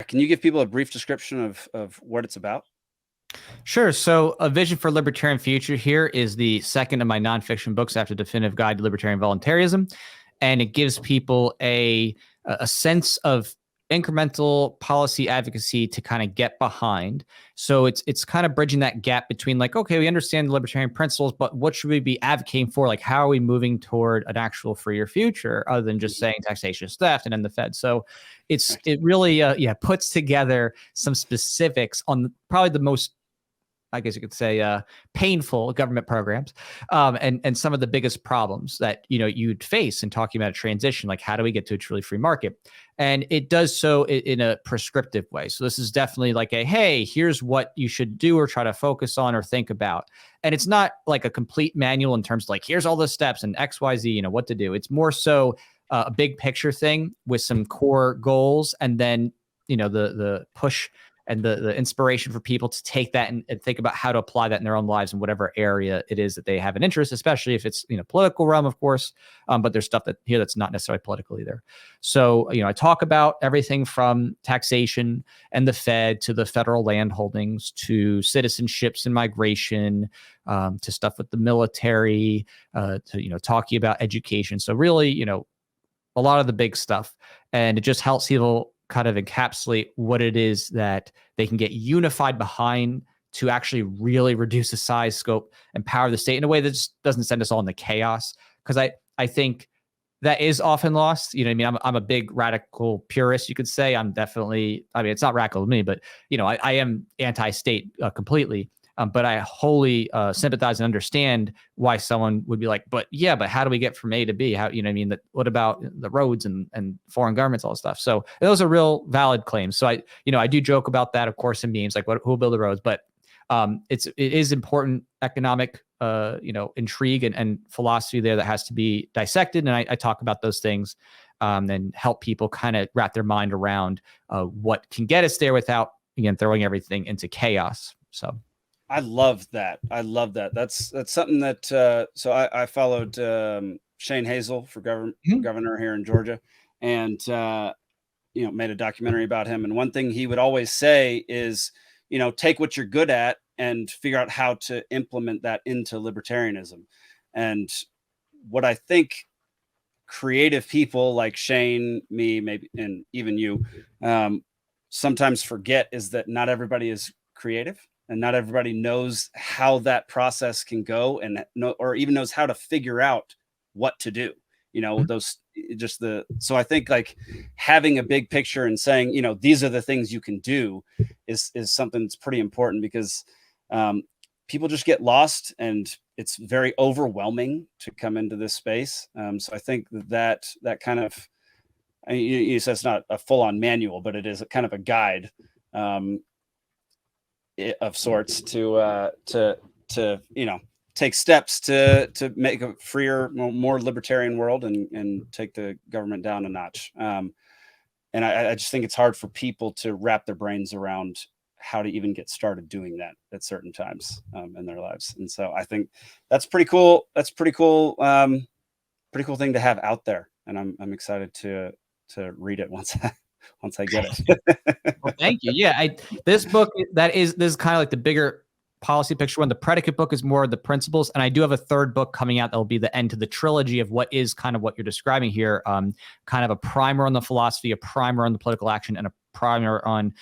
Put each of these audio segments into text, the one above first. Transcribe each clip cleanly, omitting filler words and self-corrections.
Can you give people a brief description of what it's about? Sure. So A Vision for Libertarian Future here is the second of my nonfiction books after Definitive Guide to Libertarian Voluntarism. And it gives people a sense of incremental policy advocacy to kind of get behind. So it's kind of bridging that gap between like, okay, we understand the libertarian principles, but what should we be advocating for? Like, how are we moving toward an actual freer future other than just saying taxation is theft and then the Fed? So it really puts together some specifics on probably the most, I guess you could say, painful government programs, and some of the biggest problems that you'd face in talking about a transition, like how do we get to a truly free market? And it does so in a prescriptive way. So this is definitely like hey, here's what you should do or try to focus on or think about. And it's not like a complete manual in terms of like here's all the steps and X, Y, Z, what to do. It's more so a big picture thing with some core goals, and then the push and the inspiration for people to take that and think about how to apply that in their own lives in whatever area it is that they have an interest, especially if it's political realm, of course. But there's stuff that's not necessarily political either. So I talk about everything from taxation and the Fed to the federal land holdings to citizenships and migration, to stuff with the military, to talking about education. So really, a lot of the big stuff, and it just helps people kind of encapsulate what it is that they can get unified behind to actually really reduce the size, scope, and power of the state in a way that just doesn't send us all into chaos. Because I think that is often lost. I'm a big radical purist, you could say. I'm definitely, it's not radical to me, but I am anti-state completely. But I wholly sympathize and understand why someone would be like, but how do we get from A to B? How, what about the roads and foreign governments, all this stuff? So those are real valid claims. So I do joke about that, of course, in memes, like who will build the roads? But it is important economic, intrigue and philosophy there that has to be dissected. And I talk about those things and help people kind of wrap their mind around what can get us there without, again, throwing everything into chaos. So. I love that. That's something that, so I followed Shane Hazel for governor here in Georgia, and, made a documentary about him. And one thing he would always say is, take what you're good at and figure out how to implement that into libertarianism. And what I think creative people like Shane, me, maybe, and even you, sometimes forget is that not everybody is creative. And not everybody knows how that process can go, or even knows how to figure out what to do. So I think like having a big picture and saying, these are the things you can do is something that's pretty important, because people just get lost and it's very overwhelming to come into this space. So I think that kind of, you said it's not a full on manual, but it is a kind of a guide, of sorts to take steps to make a freer, more libertarian world and take the government down a notch. And I just think it's hard for people to wrap their brains around how to even get started doing that at certain times in their lives. And so I think that's pretty cool. That's pretty cool thing to have out there. And I'm excited to read it once I get it. Well, thank you. Yeah, this book, this is kind of like the bigger policy picture one. The predicate book is more of the principles, and I do have a third book coming out that will be the end to the trilogy of what is kind of what you're describing here, kind of a primer on the philosophy, a primer on the political action, and a primer on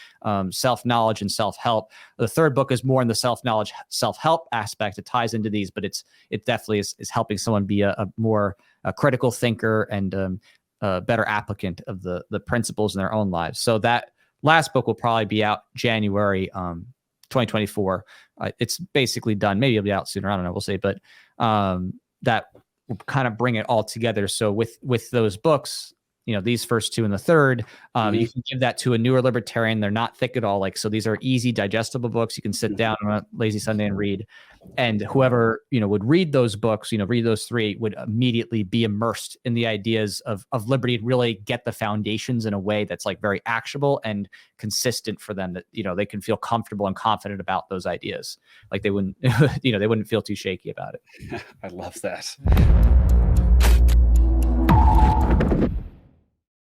self-knowledge and self-help. The third book is more in the self-knowledge, self-help aspect. It ties into these, but it definitely is helping someone be a more critical thinker and better applicant of the principles in their own lives. So that last book will probably be out January 2024. It's basically done. Maybe it'll be out sooner. I don't know. We'll see. But that will kind of bring it all together. So with those books, these first two and the third, you can give that to a newer libertarian. They're not thick at all. So these are easy, digestible books. You can sit down on a lazy Sunday and read. And whoever, would read those books, read those three, would immediately be immersed in the ideas of liberty and really get the foundations in a way that's like very actionable and consistent for them, that, they can feel comfortable and confident about those ideas. Like they wouldn't, they wouldn't feel too shaky about it. I love that.